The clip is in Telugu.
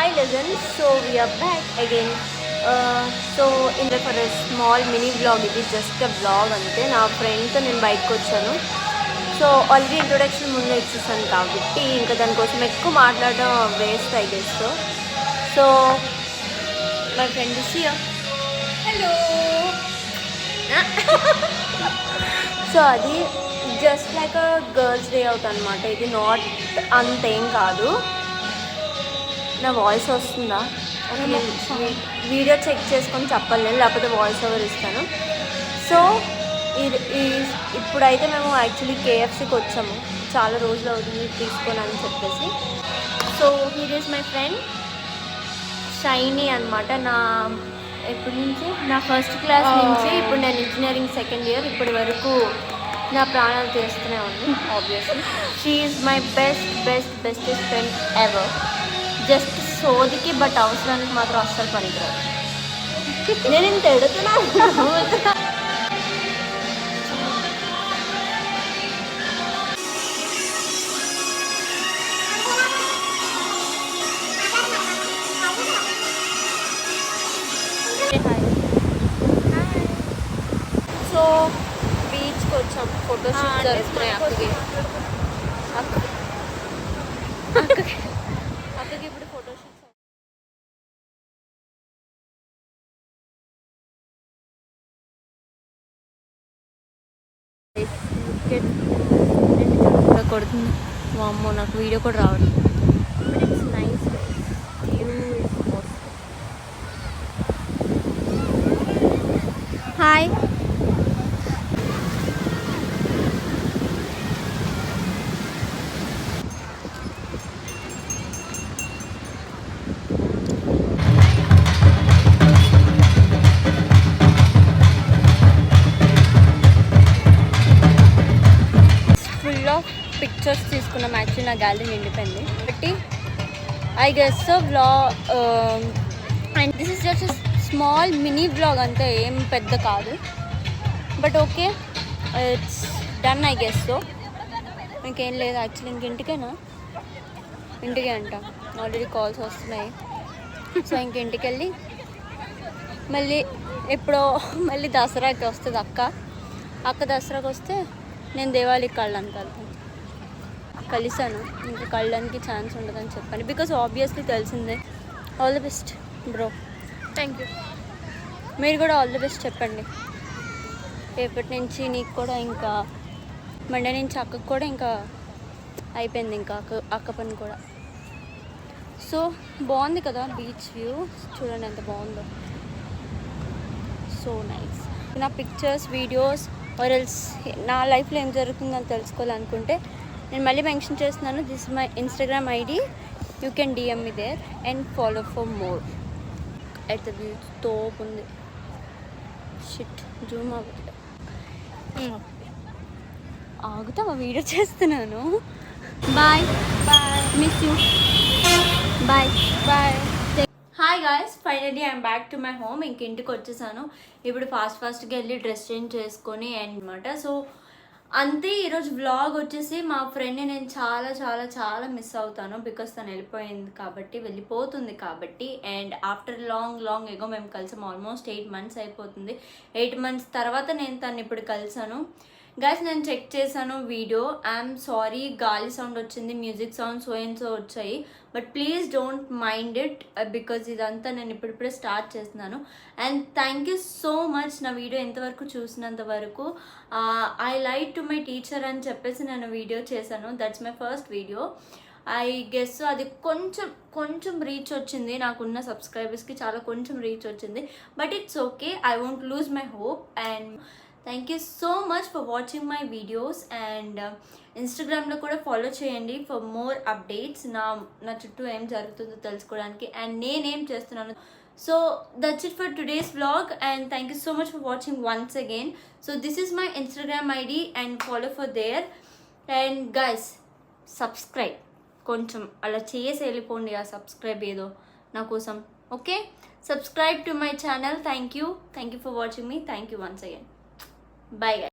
Hi legends, so we are back again. So in the for a small mini vlog, it is just a vlog ante na friend తో నేను బయటకు వచ్చాను. సో ఆల్రెడీ ఇంట్రొడక్షన్ ముందే ఇచ్చేసాను కాబట్టి ఇంకా దానికోసం ఎక్కువ మాట్లాడడం waste I guess. So my friend is here. Hello. So అది just like girls day out అనమాట. ఇది నాట్ అంతేం కాదు. నా వాయిస్ వస్తుందా? వీడియో చెక్ చేసుకొని చెప్పాలి, లేకపోతే వాయిస్ ఓవర్ ఇస్తాను. సో ఇప్పుడైతే మేము యాక్చువల్లీ కేఎఫ్సీకి వచ్చాము. చాలా రోజులు అవుతుంది తీసుకొని అని చెప్పేసి. So here is my friend shiny అనమాట. ఎప్పటి నుంచి నా ఫస్ట్ క్లాస్ నుంచి ఇప్పుడు నేను ఇంజనీరింగ్ సెకండ్ ఇయర్ ఇప్పటి వరకు నా ప్రాణాలు చేస్తూనే ఉంది. Obviously she is my bestest friend ever. Just సోదికి బట్ అవసరానికి మాత్రం అస్సలు పనికిరాదు. నేను ఇంత ఎడుతున్నాను. సో బీచ్కి వచ్చాం, ఫోటోషూట్ జరుగుతున్నాయి. అక్కకి ఇప్పుడు ఫోటోషూట్ కొడుతుంది. మా అమ్మ నాకు వీడియో కూడా రావట్లేదు. But it's nice. Hi. Full of pictures తీసుకున్నాం. యాక్చువల్లీ నా గ్యాలరీ నిండిపోయింది కాబట్టి I guess vlog and this is just small mini vlog, అంతా ఏం పెద్ద కాదు. But okay, it's done I guess. So ఇంకేం లేదు యాక్చువల్లీ. ఇంటికే అంట. ఆల్రెడీ కాల్స్ వస్తున్నాయి. సో ఇంటికి వెళ్ళి మళ్ళీ ఎప్పుడో మళ్ళీ దసరాకి వస్తుంది అక్క దసరాకి వస్తే నేను దేవాలయకి కళ్ళడానికి వెళ్తాను. కలిసాను, ఇంకా కళ్ళడానికి ఛాన్స్ ఉండదని చెప్పాను. బికాజ్ ఆబ్వియస్లీ తెలిసిందే. All the best bro. Thank you. మీరు కూడా ఆల్ ది బెస్ట్ చెప్పండి. రేపటి నుంచి నీకు కూడా, ఇంకా మండే నుంచి అక్కకు కూడా ఇంకా అయిపోయింది, ఇంకా అక్క పని కూడా. సో బాగుంది కదా బీచ్ వ్యూ, చూడండి ఎంత బాగుందో. So nice. నా పిక్చర్స్, వీడియోస్ ఆర్ ఎల్స్ నా లైఫ్లో ఏం జరుగుతుందని తెలుసుకోవాలనుకుంటే నేను మళ్ళీ మెన్షన్ చేస్తున్నాను. This my Instagram ID. You can DM me there and follow for more. At the view తోపు ఉంది. షిట్ జూమ్ అవ్వట్లేదు. ఆగుతావా? వీడియో చేస్తున్నాను. Bye bye. Miss you. Bye bye. Hi guys, finally I'm back to my home. ఇంటికి వచ్చేసాను. ఇప్పుడు ఫాస్ట్గా వెళ్ళి డ్రెస్ చేంజ్ చేసుకొని అనమాట. సో అంతే. ఈరోజు వ్లాగ్ వచ్చేసి మా ఫ్రెండ్ని నేను చాలా చాలా చాలా మిస్ అవుతాను. బికాస్ తను వెళ్ళిపోతుంది కాబట్టి. అండ్ ఆఫ్టర్ లాంగ్ ఎగో మేము కలిసాము. ఆల్మోస్ట్ 8 months అయిపోతుంది. 8 months తర్వాత నేను తను ఇప్పుడు కలిసాను. గైస్ నేను చెక్ చేశాను వీడియో. ఐఎమ్ సారీ, గాలి సౌండ్ వచ్చింది, మ్యూజిక్ సౌండ్ సో వచ్చాయి. But please don't mind it, because ఇదంతా నేను ఇప్పుడిప్పుడే స్టార్ట్ చేస్తున్నాను. And thank you so much నా వీడియో ఎంతవరకు చూసినంత వరకు. I like to my teacher అని చెప్పేసి నేను వీడియో చేశాను. That's my first video. I guess అది కొంచెం రీచ్ వచ్చింది. నాకున్న సబ్స్క్రైబర్స్కి చాలా కొంచెం రీచ్ వచ్చింది. But it's okay, I won't lose my hope. And thank you so much for watching my videos. And ఇన్స్టాగ్రామ్లో కూడా ఫాలో చేయండి ఫర్ మోర్ అప్డేట్స్. నా చుట్టూ ఏం జరుగుతుందో తెలుసుకోవడానికి అండ్ నేనేం చేస్తున్నాను. So that's it for today's vlog and thank you so much for watching once again. So this is my Instagram ID and follow for their. And guys subscribe, కొంచెం అలా చేసి వెళ్ళిపోండి ఆ సబ్స్క్రైబ్ ఏదో నా కోసం. Okay, subscribe to my channel. Thank you for watching me. Thank you once again. Bye guys.